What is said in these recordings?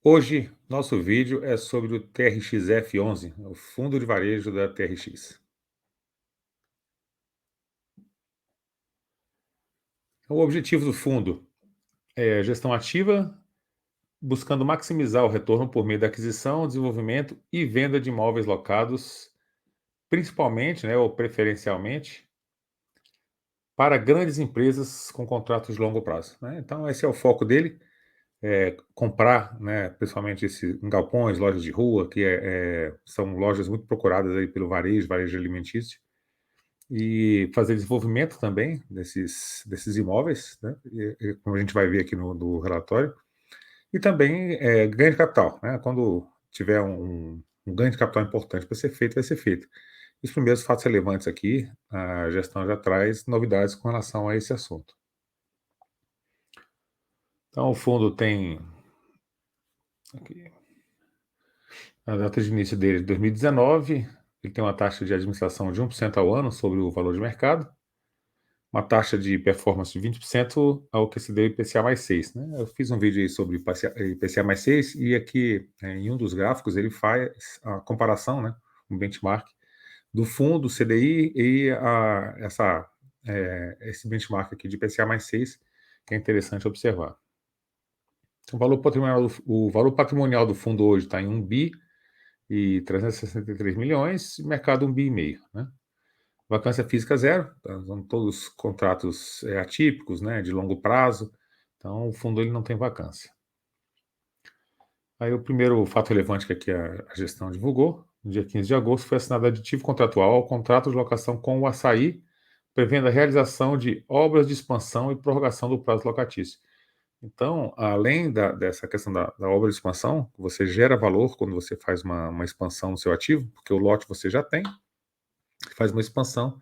Hoje, nosso vídeo é sobre o TRX-F11, o fundo de varejo da TRX. O objetivo do fundo é gestão ativa, buscando maximizar o retorno por meio da aquisição, desenvolvimento e venda de imóveis locados, principalmente, ou preferencialmente, para grandes empresas com contratos de longo prazo, né? Então, esse é o foco dele, comprar, né, principalmente em galpões, lojas de rua, que são lojas muito procuradas aí pelo varejo alimentício, e fazer desenvolvimento também desses imóveis, né, como a gente vai ver aqui no relatório, e também ganho de capital, né, quando tiver um ganho de capital importante para ser feito, vai ser feito. Os primeiros fatos relevantes aqui, a gestão já traz novidades com relação a esse assunto. Então, o fundo tem aqui, a data de início dele é 2019, ele tem uma taxa de administração de 1% ao ano sobre o valor de mercado, uma taxa de performance de 20% ao que se deu IPCA mais 6, né? Eu fiz um vídeo aí sobre IPCA mais 6 e aqui, em um dos gráficos, ele faz a comparação, né, um benchmark do fundo CDI e esse benchmark aqui de IPCA mais 6, que é interessante observar. Então, o valor patrimonial do fundo hoje está em 1 bi e 363 milhões, mercado 1 bi e meio, né? Vacância física zero, tá? São todos contratos atípicos, né, de longo prazo, então o fundo ele não tem vacância. Aí o primeiro fato relevante que aqui a gestão divulgou, no dia 15 de agosto, foi assinado aditivo contratual ao contrato de locação com o Assaí, prevendo a realização de obras de expansão e prorrogação do prazo locatício. Então, além dessa questão da obra de expansão, você gera valor quando você faz uma expansão no seu ativo, porque o lote você já tem, faz uma expansão,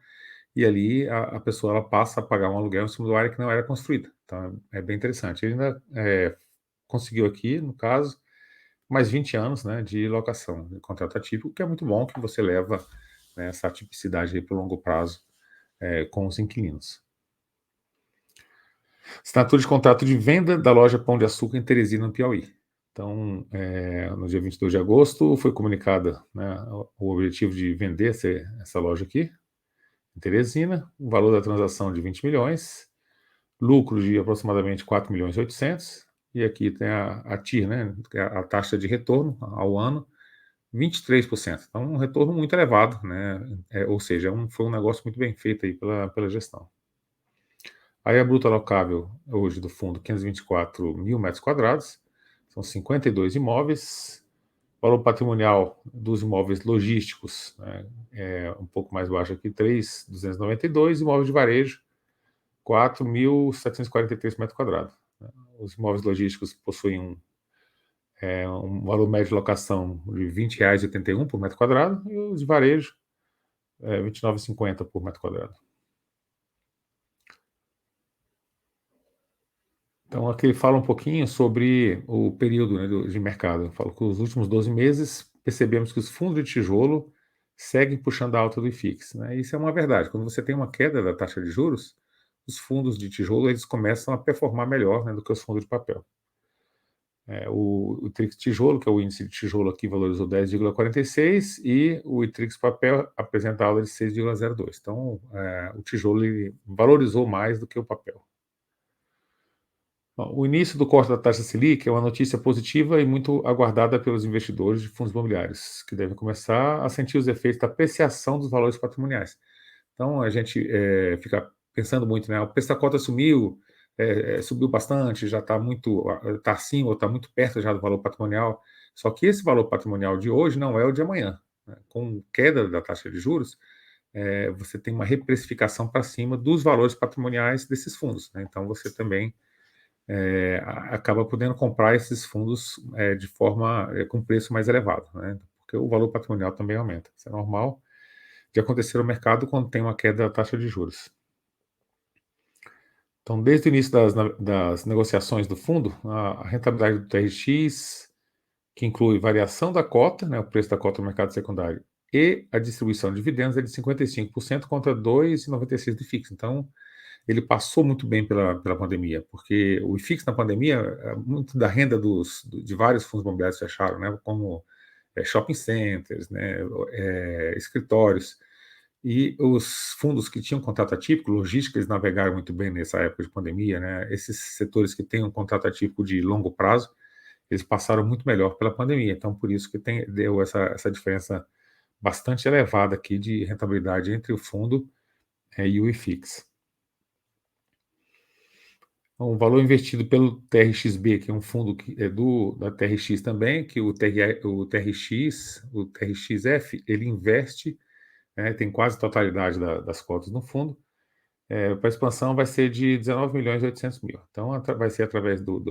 e ali a pessoa ela passa a pagar um aluguel em cima da área que não era construída. Então, é bem interessante. Ele ainda conseguiu aqui, no caso, mais 20 anos, né, de locação, de contrato atípico, que é muito bom, que você leva, né, essa tipicidade para o longo prazo com os inquilinos. Assinatura de contrato de venda da loja Pão de Açúcar em Teresina, no Piauí. Então, no dia 22 de agosto, foi comunicado, né, o objetivo de vender essa loja aqui, em Teresina, o valor da transação de 20 milhões, lucro de aproximadamente 4 milhões e 800, e aqui tem a TIR, né, que é a taxa de retorno ao ano, 23%. Então, um retorno muito elevado, né, ou seja, foi um negócio muito bem feito aí pela gestão. Aí a bruta alocável hoje do fundo, 524 mil metros quadrados, são 52 imóveis. O valor patrimonial dos imóveis logísticos, né, é um pouco mais baixo aqui, 3.292, imóveis de varejo, 4.743 metros quadrados. Os imóveis logísticos possuem um valor médio de locação de R$ 20,81 por metro quadrado, e os de varejo, R$ 29,50 por metro quadrado. Então, aqui ele fala um pouquinho sobre o período, né, de mercado. Eu falo que os últimos 12 meses percebemos que os fundos de tijolo seguem puxando a alta do IFIX, né? Isso é uma verdade. Quando você tem uma queda da taxa de juros, os fundos de tijolo eles começam a performar melhor, né, do que os fundos de papel. O ITRIX tijolo, que é o índice de tijolo aqui, valorizou 10,46 e o ITRIX papel apresenta alta de 6,02. Então, o tijolo ele valorizou mais do que o papel. O início do corte da taxa Selic é uma notícia positiva e muito aguardada pelos investidores de fundos imobiliários, que devem começar a sentir os efeitos da apreciação dos valores patrimoniais. Então, a gente fica pensando muito, né? O preço da cota subiu bastante, já está está acima ou está muito perto já do valor patrimonial. Só que esse valor patrimonial de hoje não é o de amanhã, né? Com queda da taxa de juros, você tem uma reprecificação para cima dos valores patrimoniais desses fundos, né? Então, você também acaba podendo comprar esses fundos de forma com preço mais elevado, né? Porque o valor patrimonial também aumenta. Isso é normal de acontecer no mercado quando tem uma queda da taxa de juros. Então, desde o início das negociações do fundo, a rentabilidade do TRX, que inclui variação da cota, né, o preço da cota no mercado secundário, e a distribuição de dividendos é de 55% contra 2,96% de fixo. Então, ele passou muito bem pela pandemia, porque o IFIX na pandemia, muito da renda de vários fundos imobiliários fecharam, né, como shopping centers, né, escritórios, e os fundos que tinham contrato atípico, logística, eles navegaram muito bem nessa época de pandemia, né, esses setores que têm um contrato atípico de longo prazo, eles passaram muito melhor pela pandemia, então por isso que deu essa diferença bastante elevada aqui de rentabilidade entre o fundo e o IFIX. O valor investido pelo TRXB, que é um fundo que é da TRX também, que o TRXF, ele investe, né, tem quase a totalidade das cotas no fundo. Para a expansão vai ser de 19 milhões e 800 mil. Então, vai ser através do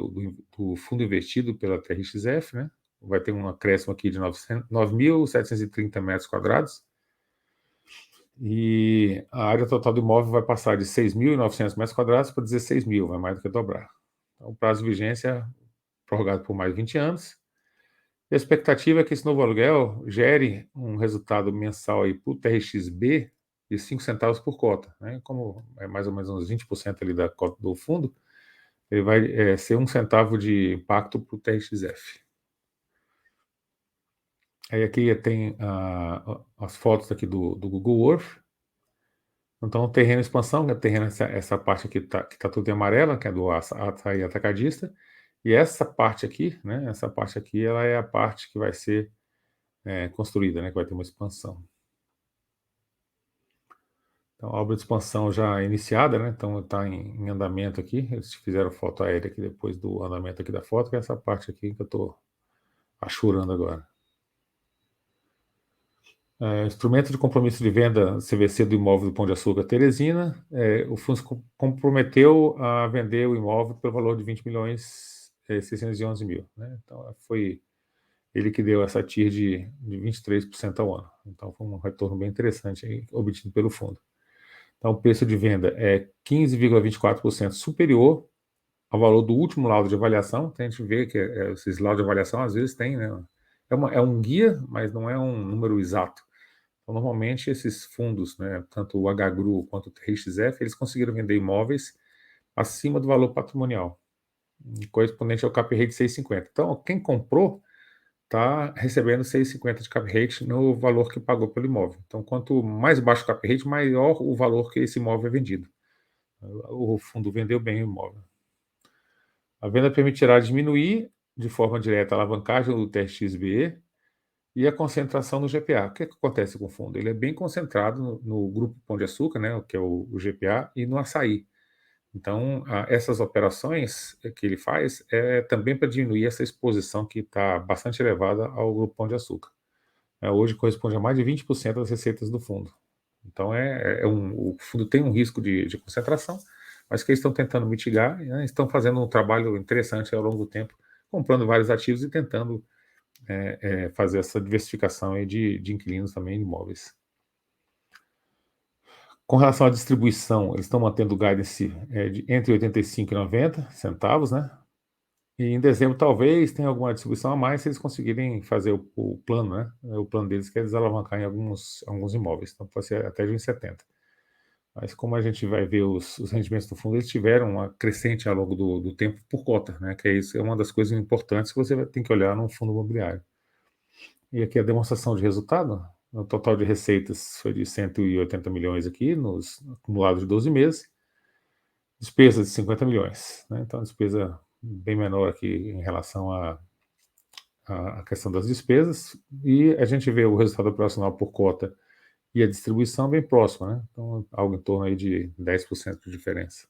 fundo investido pela TRXF, né? Vai ter um acréscimo aqui de 9.730 metros quadrados. E a área total do imóvel vai passar de 6.900 metros quadrados para 16 mil, vai mais do que dobrar. Então, o prazo de vigência prorrogado por mais 20 anos. E a expectativa é que esse novo aluguel gere um resultado mensal para o TRXB de 5 centavos por cota, né? Como é mais ou menos uns 20% ali da cota do fundo, ele vai ser 1 centavo de impacto para o TRXF. Aí aqui tem as fotos aqui do Google Earth. Então, terreno expansão, que é terreno, essa parte aqui que tá tudo em amarela, que é do açaí atacadista, e essa parte aqui, né, essa parte aqui, ela é a parte que vai ser construída, né, que vai ter uma expansão. Então, a obra de expansão já iniciada, né, então está em andamento aqui, eles fizeram foto aérea aqui depois do andamento aqui da foto, que é essa parte aqui que eu estou achurando agora. Instrumento de compromisso de venda CVC do imóvel do Pão de Açúcar Teresina. O fundo se comprometeu a vender o imóvel pelo valor de 20 milhões 611 mil. Né? Então, foi ele que deu essa TIR de 23% ao ano. Então, foi um retorno bem interessante aí, obtido pelo fundo. Então, o preço de venda é 15,24% superior ao valor do último laudo de avaliação. Então, a gente vê que esses laudos de avaliação, às vezes, tem, né? É um guia, mas não é um número exato. Então, normalmente, esses fundos, né, tanto o HGRU quanto o TRXF, eles conseguiram vender imóveis acima do valor patrimonial, correspondente ao cap rate 6,50. Então, quem comprou está recebendo 6,50 de cap rate no valor que pagou pelo imóvel. Então, quanto mais baixo o cap rate, maior o valor que esse imóvel é vendido. O fundo vendeu bem o imóvel. A venda permitirá diminuir de forma direta a alavancagem do TRXBE e a concentração no GPA. O que acontece com o fundo? Ele é bem concentrado no grupo Pão de Açúcar, né, que é o GPA, e no açaí. Então, essas operações que ele faz é também para diminuir essa exposição que está bastante elevada ao grupo Pão de Açúcar. Hoje corresponde a mais de 20% das receitas do fundo. Então, o fundo tem um risco de concentração, mas que eles estão tentando mitigar, né, estão fazendo um trabalho interessante ao longo do tempo, comprando vários ativos e tentando fazer essa diversificação aí de inquilinos também de imóveis. Com relação à distribuição, eles estão mantendo o guidance de entre 85 e 90 centavos, né? E em dezembro talvez tenha alguma distribuição a mais se eles conseguirem fazer o plano, né? O plano deles que é desalavancar em alguns imóveis, então pode ser até de 1,70. Mas como a gente vai ver os rendimentos do fundo, eles tiveram uma crescente ao longo do tempo por cota, né? Que é uma das coisas importantes que você tem que olhar num fundo imobiliário. E aqui a demonstração de resultado, o total de receitas foi de 180 milhões aqui, nos acumulados de 12 meses, despesas de 50 milhões, né? Então, despesa bem menor aqui em relação à questão das despesas, e a gente vê o resultado operacional por cota e a distribuição bem próxima, né? Então, algo em torno aí de 10% de diferença.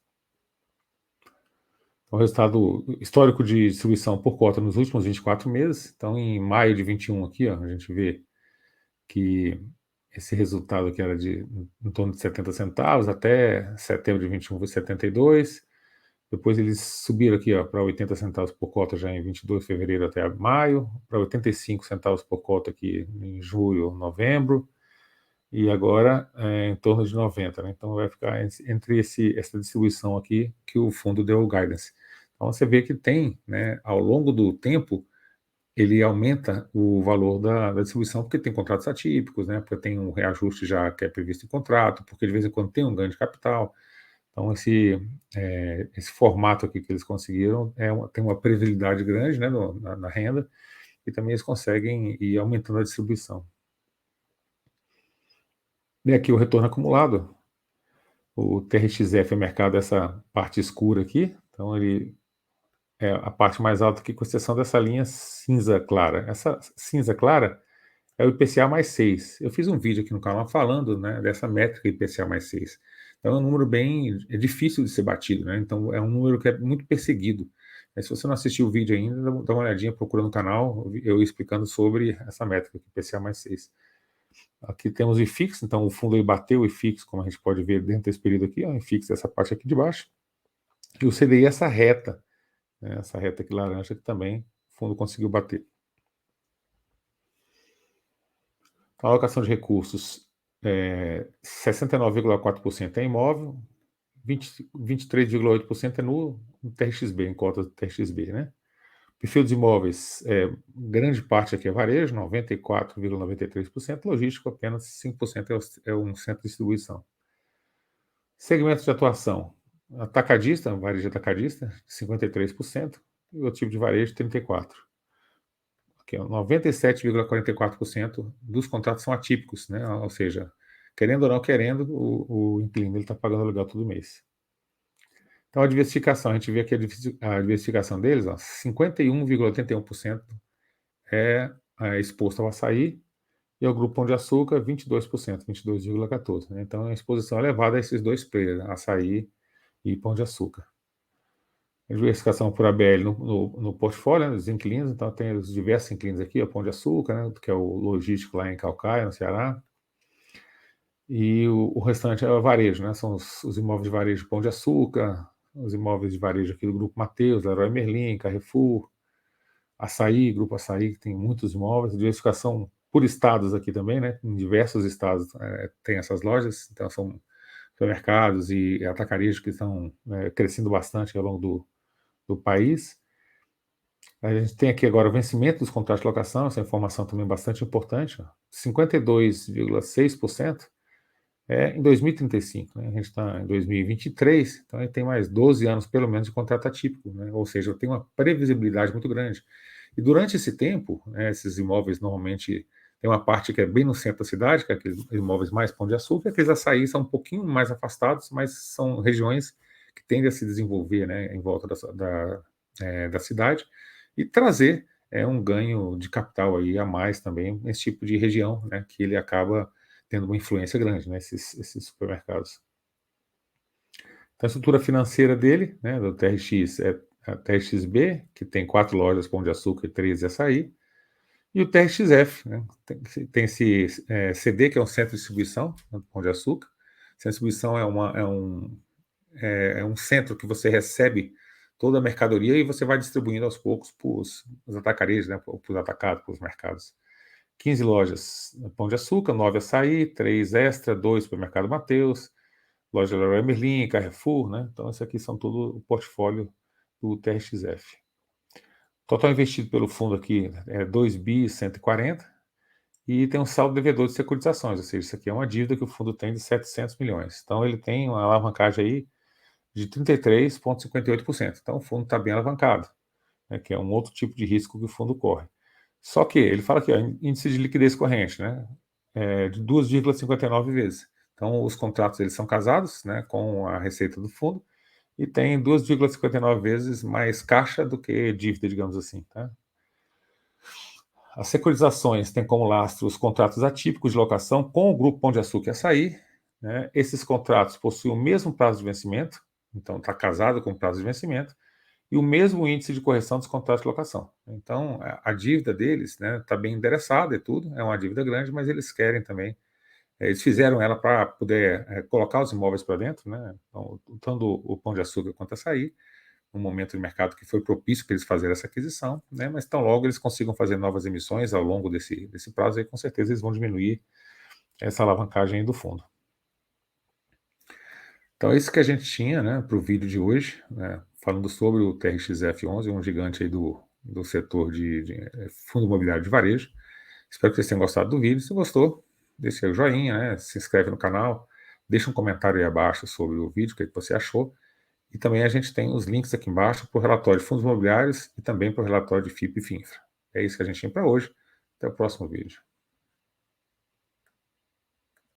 O resultado histórico de distribuição por cota nos últimos 24 meses, então em maio de 21 aqui, ó, a gente vê que esse resultado aqui era de em torno de 70 centavos, até setembro de 21 foi 72, depois eles subiram aqui para 80 centavos por cota já em 22 de fevereiro até maio, para 85 centavos por cota aqui em julho, novembro, e agora em torno de 90, né? Então vai ficar entre essa distribuição aqui que o fundo deu o guidance. Então você vê que tem, né, ao longo do tempo, ele aumenta o valor da distribuição, porque tem contratos atípicos, né? Porque tem um reajuste já que é previsto em contrato, porque de vez em quando tem um ganho de capital. Então, esse formato aqui que eles conseguiram tem uma previsibilidade grande, né, na renda, e também eles conseguem ir aumentando a distribuição. E aqui o retorno acumulado, o TRXF é marcado essa parte escura aqui, então ele é a parte mais alta aqui, com exceção dessa linha cinza clara. Essa cinza clara é o IPCA mais 6. Eu fiz um vídeo aqui no canal falando, né, dessa métrica IPCA mais 6. Então é um número é difícil de ser batido, né? Então é um número que é muito perseguido. Se você não assistiu o vídeo ainda, dá uma olhadinha, procura no canal, eu explicando sobre essa métrica, IPCA mais 6. Aqui temos o IFIX, então o fundo aí bateu o IFIX, como a gente pode ver dentro desse período aqui, ó, o IFIX essa parte aqui de baixo, e o CDI essa reta, né, essa reta aqui laranja que também o fundo conseguiu bater. A alocação de recursos, 69,4% é imóvel, 23,8% é no TRXB, em cotas do TRXB, né? Perfil dos imóveis, grande parte aqui é varejo, 94,93%, logístico apenas 5% é um centro de distribuição. Segmento de atuação, atacadista, varejo atacadista, 53%, e outro tipo de varejo, 34%. Aqui, 97,44% dos contratos são atípicos, né? Ou seja, querendo ou não querendo, o inquilino está pagando aluguel todo mês. Então, a diversificação, a gente vê aqui a diversificação deles, 51,81% é exposto ao açaí, e ao Grupo Pão de Açúcar, 22%, 22,14%. Né? Então, é uma exposição elevada a esses dois players, açaí e Pão de Açúcar. A diversificação por ABL no portfólio, né, dos inquilinos, então tem os diversos inquilinos aqui, o Pão de Açúcar, né, que é o logístico lá em Calcaia, no Ceará, e o restante é o varejo, né, são os imóveis de varejo Pão de Açúcar, os imóveis de varejo aqui do Grupo Mateus, Leroy Merlin, Carrefour, Açaí, Grupo Açaí, que tem muitos imóveis, diversificação por estados aqui também, né, em diversos estados tem essas lojas, então são supermercados e atacadistas que estão crescendo bastante ao longo do país. A gente tem aqui agora o vencimento dos contratos de locação, essa informação também bastante importante, 52,6% em 2035, né? A gente está em 2023, então a gente tem mais 12 anos pelo menos de contrato atípico, né? Ou seja, tem uma previsibilidade muito grande. E durante esse tempo, né, esses imóveis normalmente tem uma parte que é bem no centro da cidade, que é aqueles imóveis mais Pão de Açúcar, e aqueles açaí são um pouquinho mais afastados, mas são regiões que tendem a se desenvolver, né, em volta da cidade, e trazer um ganho de capital aí a mais também nesse tipo de região, né, que ele acaba tendo uma influência grande, né, esses supermercados. Então, a estrutura financeira dele, né, do TRX, é a TRXB, que tem 4 lojas Pão de Açúcar e 13 açaí, e o TRXF, né, tem esse CD, que é um centro de distribuição do Pão de Açúcar. Centro de distribuição é um centro que você recebe toda a mercadoria e você vai distribuindo aos poucos para os atacarejos, né, para os atacados, para os mercados. 15 lojas Pão de Açúcar, 9 açaí, 3 Extra, 2 supermercado Mateus, loja Leroy Merlin, Carrefour, né? Então, esse aqui são todo o portfólio do TRXF. Total investido pelo fundo aqui é 2 bi 140 e tem um saldo devedor de securitizações, ou seja, isso aqui é uma dívida que o fundo tem de 700 milhões. Então, ele tem uma alavancagem aí de 33,58%. Então, o fundo está bem alavancado, né, que é um outro tipo de risco que o fundo corre. Só que ele fala aqui, ó, índice de liquidez corrente, né, de 2,59 vezes. Então, os contratos eles são casados, né, com a receita do fundo e tem 2,59 vezes mais caixa do que dívida, digamos assim. Tá? As securitizações têm como lastro os contratos atípicos de locação com o Grupo Pão de Açúcar e Açaí. Né? Esses contratos possuem o mesmo prazo de vencimento, então está casado com o prazo de vencimento, e o mesmo índice de correção dos contratos de locação. Então, a dívida deles está bem endereçada e tudo, é uma dívida grande, mas eles querem também, eles fizeram ela para poder colocar os imóveis para dentro, né? Então, tanto o Pão de Açúcar quanto a Açaí, um momento de mercado que foi propício para eles fazerem essa aquisição, né? Mas tão logo eles consigam fazer novas emissões ao longo desse prazo, aí com certeza eles vão diminuir essa alavancagem do fundo. Então, é isso que a gente tinha, né, para o vídeo de hoje, né, falando sobre o TRXF11, um gigante aí do setor de fundo imobiliário de varejo. Espero que vocês tenham gostado do vídeo. Se gostou, deixe aí o joinha, né, se inscreve no canal, Deixa um comentário aí abaixo sobre o vídeo, o que você achou. E também a gente tem os links aqui embaixo para o relatório de fundos imobiliários e também para o relatório de FIP e FINFRA. É isso que a gente tem para hoje. Até o próximo vídeo.